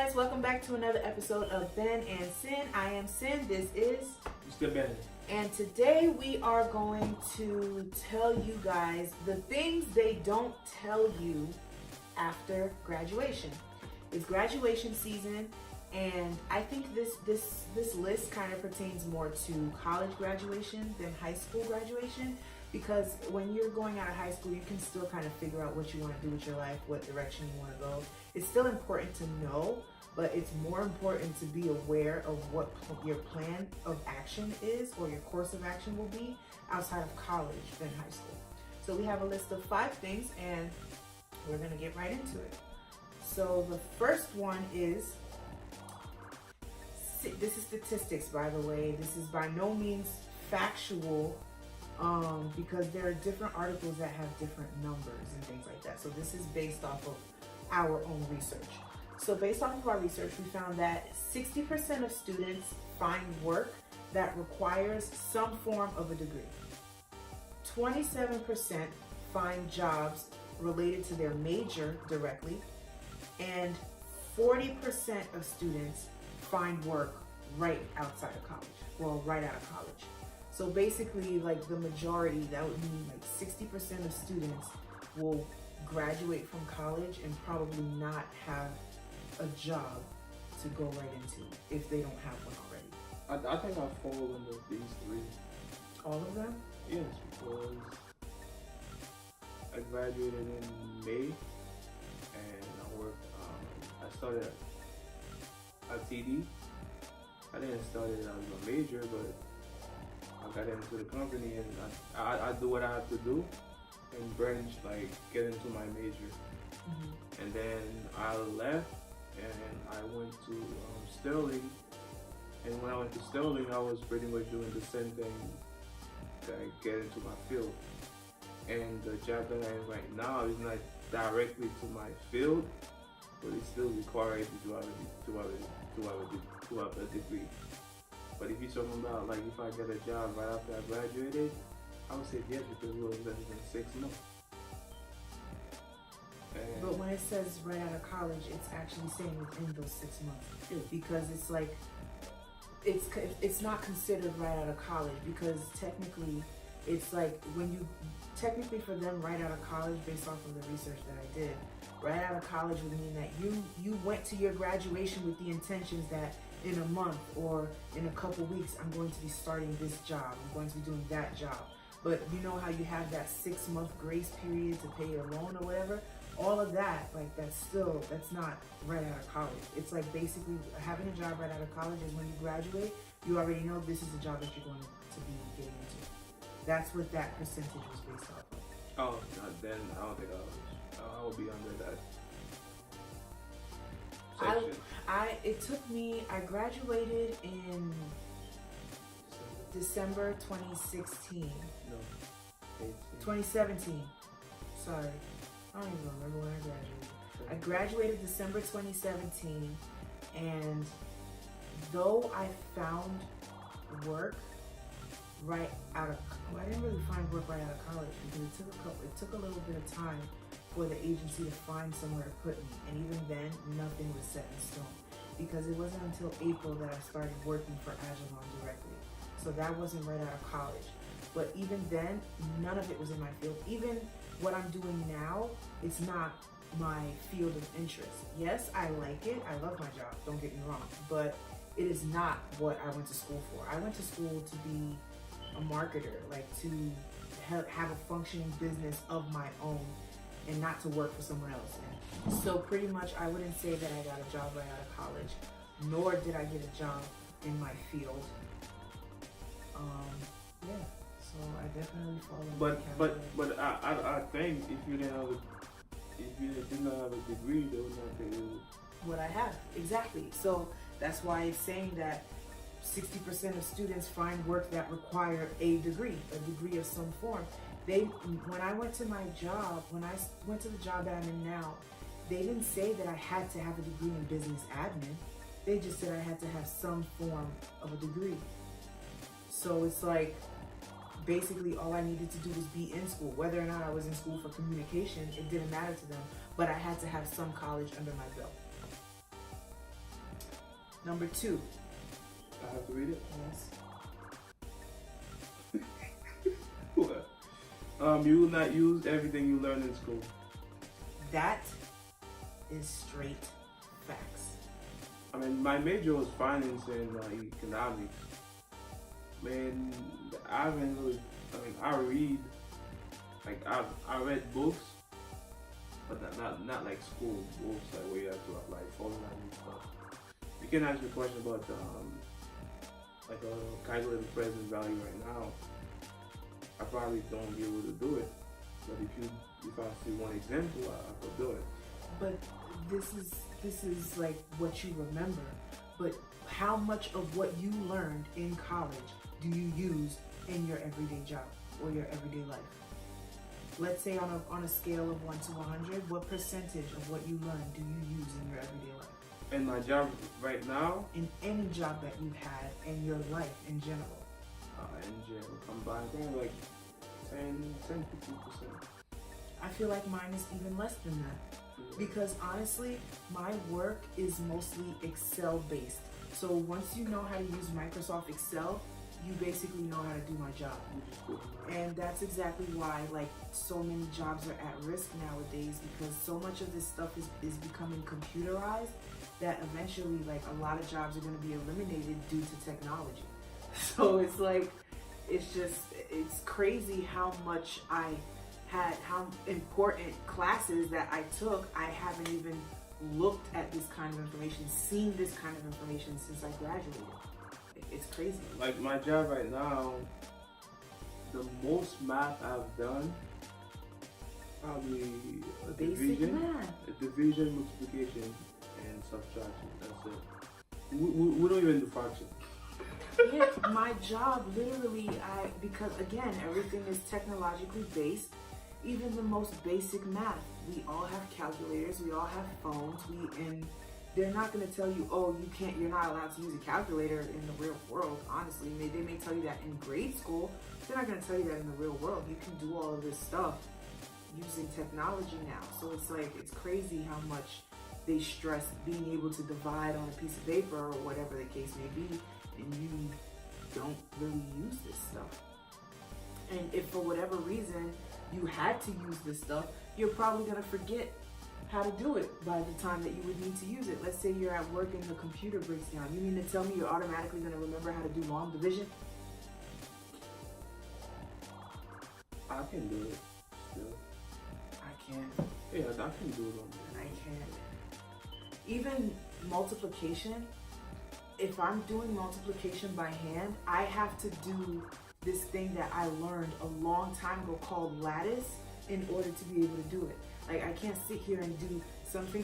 guys, welcome back to another episode of Ben and Sin. I am Sin, this is Mr. Ben. And today we are going to tell you guys the things they don't tell you after graduation. It's graduation season, and I think this list kind of pertains more to college graduation than high school graduation, because when you're going out of high school, you can still kind of figure out what you want to do with your life, what direction you want to go. It's still important to know, but it's more important to be aware of what your plan of action is, or your course of action will be outside of college than high school. So we have a list of 5 things, and we're going to get right into it. So the first one is, this is statistics, by the way. This is by no means factual, because there are different articles that have different numbers and things like that. So this is based off of our own research. So based off of our research, we found that 60% of students find work that requires some form of a degree. 27% find jobs related to their major directly, and 40% of students find work right outside of college, well, right out of college. So basically, like the majority, that would mean like 60% of students will graduate from college and probably not have a job to go right into if they don't have one already. I think I fall under these 3. All of them? Yes, because I graduated in May, and I started at TD. I didn't start it as a major, but I got into the company, and I do what I have to do and branch, like get into my major. Mm-hmm. And then I left and I went to Sterling, and when I went to Sterling, I was pretty much doing the same thing to get into my field. And the job that I'm in right now is not directly to my field, but it still requires you to have a degree. But if you're talking about, like, if I get a job right after I graduated, I would say yes, because it was less than 6 months. And but when it says right out of college, it's actually saying within those 6 months. Yeah. Because it's like, it's not considered right out of college, because technically, it's like technically for them, right out of college, based off of the research that I did, right out of college would mean that you went to your graduation with the intentions that in a month or in a couple weeks, I'm going to be starting this job, I'm going to be doing that job. But you know how you have that 6-month grace period to pay your loan or whatever? All of that, like that's not right out of college. It's like basically having a job right out of college is when you graduate, you already know this is the job that you're going to be getting into. That's what that percentage was based off of. oh, then I don't think I would be under that section. I graduated in December 2016. No, 18. 2017. Sorry. I don't even remember when I graduated. I graduated December 2017, and though I found work right out of, well, I didn't really find work right out of college, because it took a little bit of time for the agency to find somewhere to put me, and even then, nothing was set in stone, because it wasn't until April that I started working for Agilon directly. So that wasn't right out of college. But even then, none of it was in my field. Even what I'm doing now, it's not my field of interest. Yes, I like it. I love my job, don't get me wrong. But it is not what I went to school for. I went to school to be a marketer, like to have a functioning business of my own and not to work for someone else. And so pretty much I wouldn't say that I got a job right out of college, nor did I get a job in my field. Yeah, so I definitely fall in that category. But I think if you didn't have a degree, they would not pay you what I have, exactly. So that's why it's saying that 60% of students find work that require a degree of some form. When I went to my job, when I went to the job that I'm in now, they didn't say that I had to have a degree in business admin. They just said I had to have some form of a degree. So it's like, basically all I needed to do was be in school. Whether or not I was in school for communication, it didn't matter to them, but I had to have some college under my belt. Number 2. I have to read it? Yes. What? You will not use everything you learn in school. That is straight facts. I mean, my major was finance and economics. Man, I haven't really, I mean, I read, like, I read books, but not like school books, like where you have to apply formula and stuff. You can ask me a question about, like a calculated present value right now. I probably don't be able to do it, but if I see one example, I could do it. But this is like what you remember. But how much of what you learned in college do you use in your everyday job or your everyday life? Let's say on a scale of 1 to 100, what percentage of what you learned do you use in your everyday life? In my job right now? In any job that you've had in your life in general? In general, combined, probably like 10, 15%. I feel like mine is even less than that. Because honestly, my work is mostly Excel based. So once you know how to use Microsoft Excel, you basically know how to do my job. And that's exactly why like so many jobs are at risk nowadays, because so much of this stuff is becoming computerized that eventually like a lot of jobs are going to be eliminated due to technology. So it's like, it's crazy how much how important classes that I took, I haven't even looked at this kind of information, seen this kind of information since I graduated. It's crazy. Like my job right now, the most math I've done, probably a division, multiplication, and subtraction. That's it. We don't even do fraction. Yeah, my job literally, because again, everything is technologically based. Even the most basic math, we all have calculators, we all have phones, and they're not going to tell you, oh, you're not allowed to use a calculator in the real world. Honestly, they may tell you that in grade school. They're not going to tell you that in the real world. You can do all of this stuff using technology now. So it's like, it's crazy how much they stress being able to divide on a piece of paper or whatever the case may be, and you don't really use this stuff. And if for whatever reason you had to use this stuff, you're probably going to forget how to do it by the time that you would need to use it. Let's say you're at work and the computer breaks down. You mean to tell me you're automatically going to remember how to do long division? I can do it still. I can't. Yeah, I can do it on there. I can't. Even multiplication, if I'm doing multiplication by hand, I have to do this thing that I learned a long time ago called lattice in order to be able to do it. Like, I can't sit here and do something,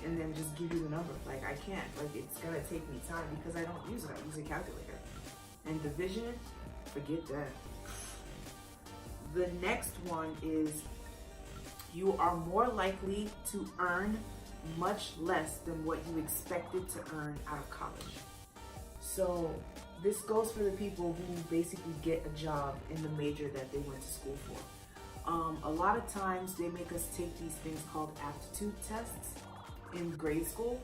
and then just give you the number. Like, I can't. Like, it's gonna take me time because I don't use it. I use a calculator. And division, forget that. The next one is you are more likely to earn much less than what you expected to earn out of college. So this goes for the people who basically get a job in the major that they went to school for. A lot of times they make us take these things called aptitude tests in grade school.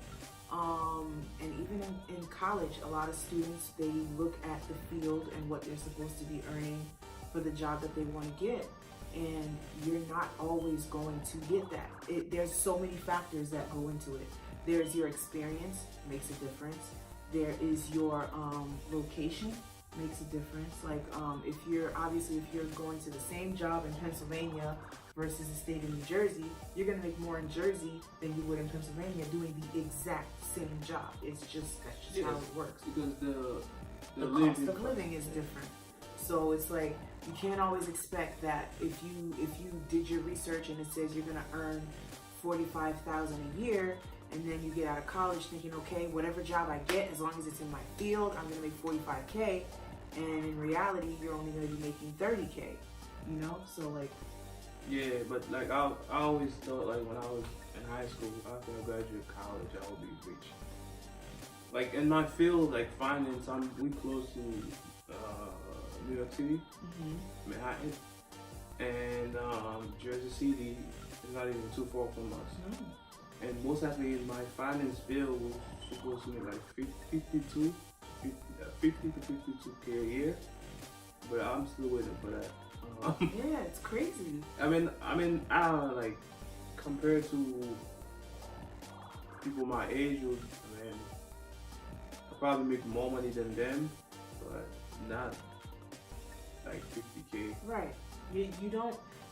And even in college, a lot of students, they look at the field and what they're supposed to be earning for the job that they want to get. And you're not always going to get that. There's so many factors that go into it. There's your experience, makes a difference. There is your location, makes a difference. Like if you're going to the same job in Pennsylvania versus the state of New Jersey, you're gonna make more in Jersey than you would in Pennsylvania doing the exact same job. That's just how it works. Because the cost of living is different. So it's like, you can't always expect that if you did your research and it says you're gonna earn $45,000 a year, and then you get out of college thinking, okay, whatever job I get, as long as it's in my field, I'm gonna make $45K, and in reality, you're only gonna be making $30K. You know, so like. Yeah, but like I always thought, like when I was in high school, after I graduated college, I would be rich. Like in my field, like finance, we close to New York City, Manhattan, and Jersey City is not even too far from us. and most likely in my finance field was supposed to make like 50 to 52K a year, but I'm still waiting for that. Yeah, it's crazy. I mean, I don't know, like compared to people my age, I mean, I probably make more money than them, but not like 50K. Right.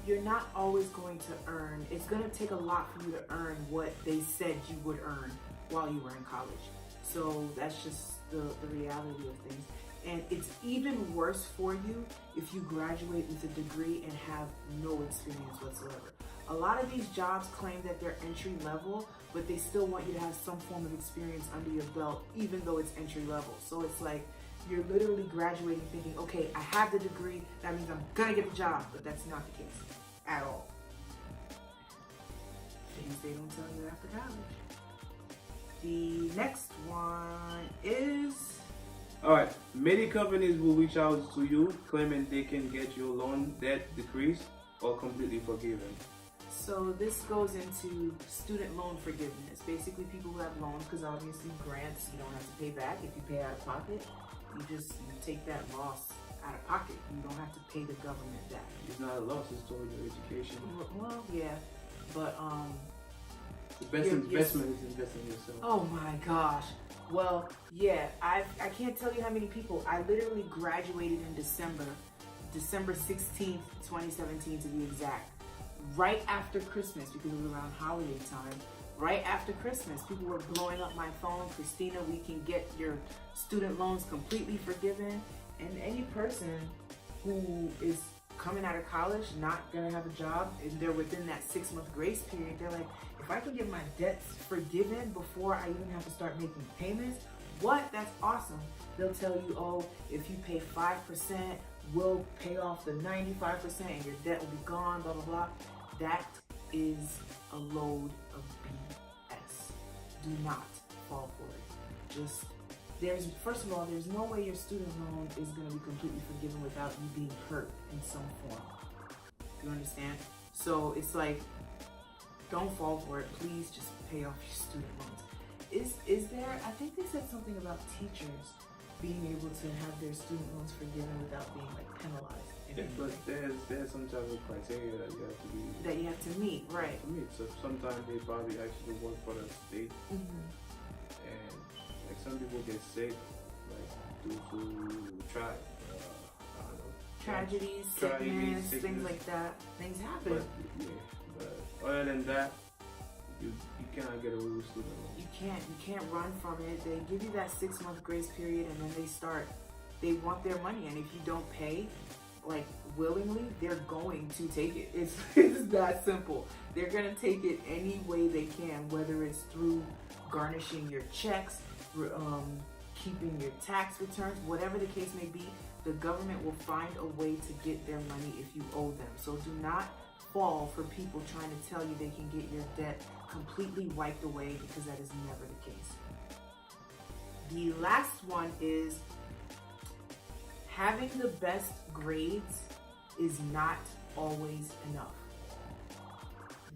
You're not always going to earn. It's going to take a lot for you to earn what they said you would earn while you were in college. So that's just the reality of things. And it's even worse for you if you graduate with a degree and have no experience whatsoever. A lot of these jobs claim that they're entry level, but they still want you to have some form of experience under your belt, even though it's entry level. So it's like you're literally graduating thinking, okay, I have the degree, that means I'm gonna get the job, but that's not the case at all. Things they don't tell you after college. The next one is... Alright, many companies will reach out to you claiming they can get your loan debt decreased or completely forgiven. So this goes into student loan forgiveness. Basically people who have loans, because obviously grants you don't have to pay back if you pay out of pocket. You take that loss out of pocket. You don't have to pay the government back. It's not a loss, it's toward your education. Well, yeah, but the best investment is investing in yourself. Oh my gosh. Well, yeah, I can't tell you how many people. I literally graduated in December 16th, 2017 to be exact. Right after Christmas, because it was around holiday time. Right after Christmas, people were blowing up my phone. Christina, we can get your student loans completely forgiven. And any person who is coming out of college, not gonna have a job, and they're within that 6-month grace period, they're like, if I can get my debts forgiven before I even have to start making payments, what? That's awesome. They'll tell you, oh, if you pay 5%, we'll pay off the 95% and your debt will be gone, blah, blah, blah. That is a load of BS. Do not fall for it. First of all, there's no way your student loan is going to be completely forgiven without you being hurt in some form. You understand? So it's like, don't fall for it. Please just pay off your student loans. Is there, I think they said something about teachers being able to have their student loans forgiven without being like penalized. Yeah, but there's some type of criteria that you have to meet, right? So sometimes they probably actually work for the state, and like some people get sick, like due to I don't know, tragedies, sickness, things like that. Things happen. But other than that, you cannot get away with student loans. You can't run from it. They give you that 6-month grace period, and then they want their money, and if you don't pay, like willingly, they're going to take it. It's that simple. They're gonna take it any way they can, whether it's through garnishing your checks, keeping your tax returns, whatever the case may be. The government will find a way to get their money if you owe them. So do not fall for people trying to tell you they can get your debt completely wiped away, because that is never the case. The last one is having the best grades is not always enough.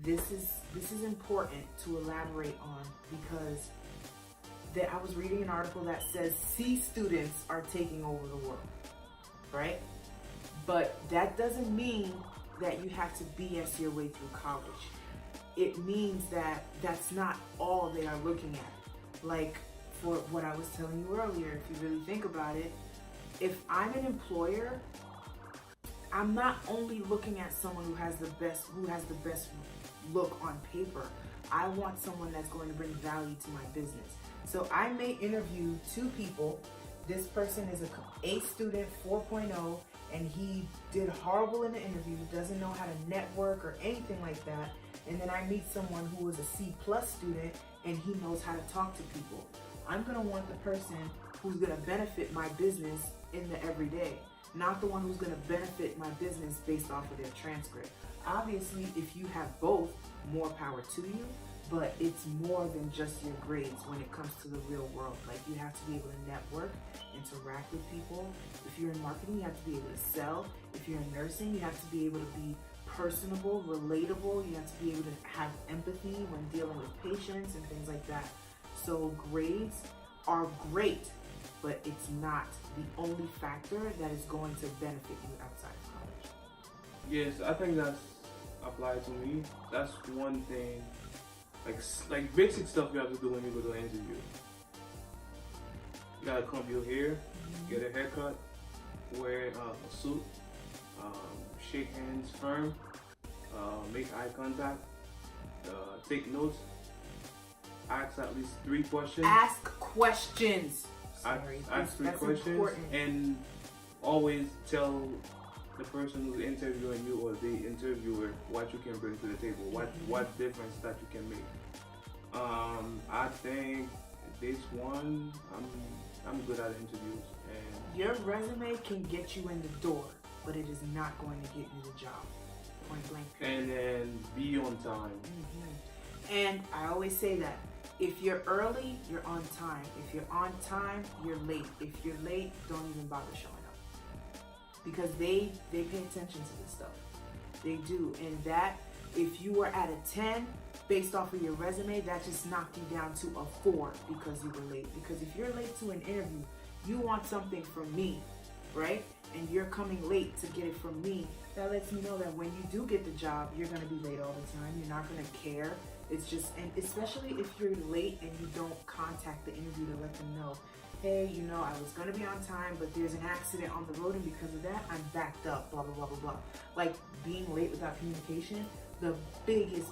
This is important to elaborate on, because I was reading an article that says C students are taking over the world, right? But that doesn't mean that you have to BS your way through college. It means that that's not all they are looking at. Like for what I was telling you earlier, if you really think about it, if I'm an employer, I'm not only looking at someone who has the best look on paper. I want someone that's going to bring value to my business. So I may interview 2 people. This person is a student 4.0, and he did horrible in the interview, doesn't know how to network or anything like that. And then I meet someone who is a C+ student, and he knows how to talk to people. I'm gonna want the person who's gonna benefit my business in the everyday, not the one who's gonna benefit my business based off of their transcript. Obviously, if you have both, more power to you, but it's more than just your grades when it comes to the real world. Like, you have to be able to network, interact with people. If you're in marketing, you have to be able to sell. If you're in nursing, you have to be able to be personable, relatable. You have to be able to have empathy when dealing with patients and things like that. So grades are great, but it's not the only factor that is going to benefit you outside of college. Yes, I think that's applied to me. That's one thing, like basic stuff you have to do when you go to an interview. You gotta comb your hair, get a haircut, wear a suit, shake hands firm, make eye contact, take notes, ask at least 3 questions. Ask questions. Sorry, ask 3 that's questions, important. and always tell the person who's interviewing you or the interviewer what you can bring to the table, what difference that you can make. I think this one, I'm good at interviews, and your resume can get you in the door, but it is not going to get you the job. Point blank period. and then be on time. And I always say that if you're early, you're on time. If you're on time, you're late. If you're late, don't even bother showing up, because they pay attention to this stuff. They do. And that, if you were at a 10 based off of your resume, that just knocked you down to a 4 because you were late. Because if you're late to an interview, you want something from me, right? And you're coming late to get it from me. That lets me know that when you do get the job, you're going to be late all the time. You're not going to care. It's just, and especially if you're late and you don't contact the interviewer to let them know, hey, you know, I was going to be on time, but there's an accident on the road, and because of that, I'm backed up, blah, blah, blah, blah, blah. Like, being late without communication, the biggest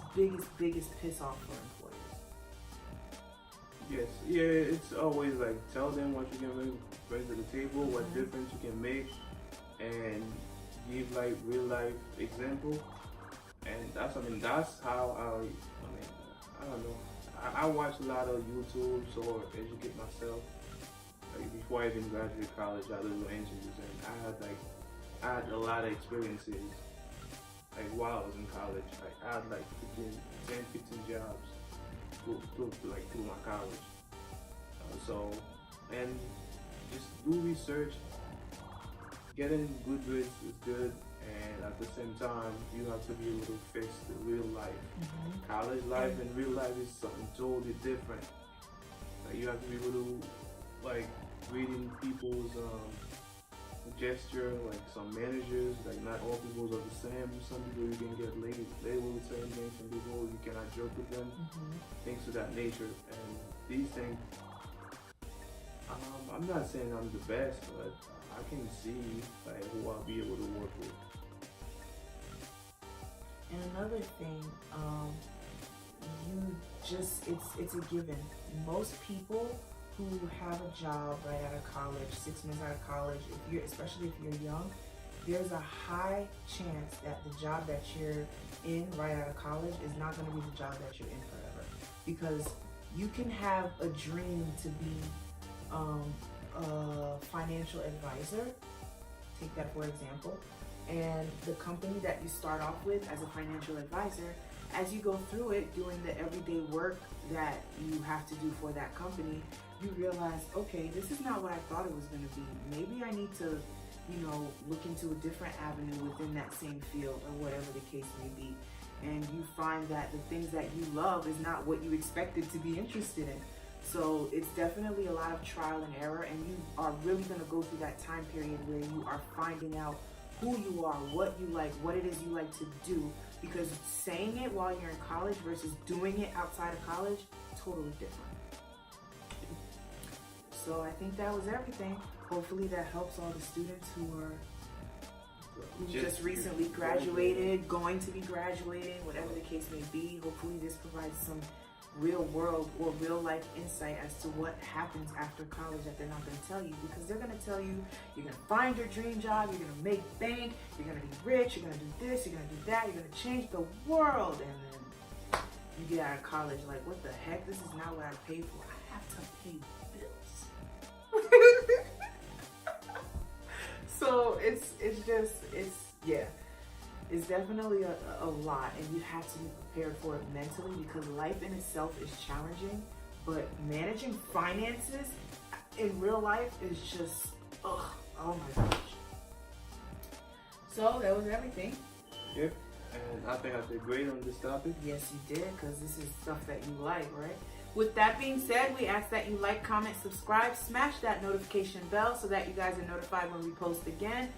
piss off for employers. Yes, yeah, it's always like, tell them what you can bring to the table, what difference you can make, and give like real life example. And that's how I don't know. I watch a lot of YouTube or educate myself. Like before I even graduated college, I did little interviews, and I had a lot of experiences. Like while I was in college, like I had like 10-15 jobs through my college. And just do research. Getting good grades is good, and at the same time, you have to be able to face the real life. College life and real life is something totally different. Like you have to be able to, like, reading people's gesture. Like some managers, like not all people are the same. Some people you can get labeled with certain things. Some people you cannot joke with them. Things of that nature. And these things, I'm not saying I'm the best, but I can see like who I'll be able to work with. And another thing, it's a given. Most people who have a job right out of college, 6 months out of college, especially if you're young, there's a high chance that the job that you're in right out of college is not going to be the job that you're in forever. Because you can have a dream to be a financial advisor, take that for example, and the company that you start off with as a financial advisor, as you go through it, doing the everyday work that you have to do for that company, you realize, okay, this is not what I thought it was going to be. Maybe I need to, look into a different avenue within that same field, or whatever the case may be. And you find that the things that you love is not what you expected to be interested in. So it's definitely a lot of trial and error, and you are really going to go through that time period where you are finding out who you are, what you like, what it is you like to do, because saying it while you're in college versus doing it outside of college, totally different. So I think that was everything. Hopefully that helps all the students who just recently graduated, going to be graduating, whatever the case may be. Hopefully this provides some real world or real life insight as to what happens after college that they're not going to tell you, because they're going to tell you you're going to find your dream job, you're going to make bank, you're going to be rich, you're going to do this, you're going to do that, you're going to change the world, and then you get out of college like, what the heck, this is not what I paid for. I have to pay bills. So it's definitely a lot, and you have to be prepared for it mentally, because life in itself is challenging, but managing finances in real life is just, oh my gosh. So that was everything. Yep. And I think I did great on this topic. Yes, you did, because this is stuff that you like, right? With that being said, we ask that you like, comment, subscribe, smash that notification bell so that you guys are notified when we post again.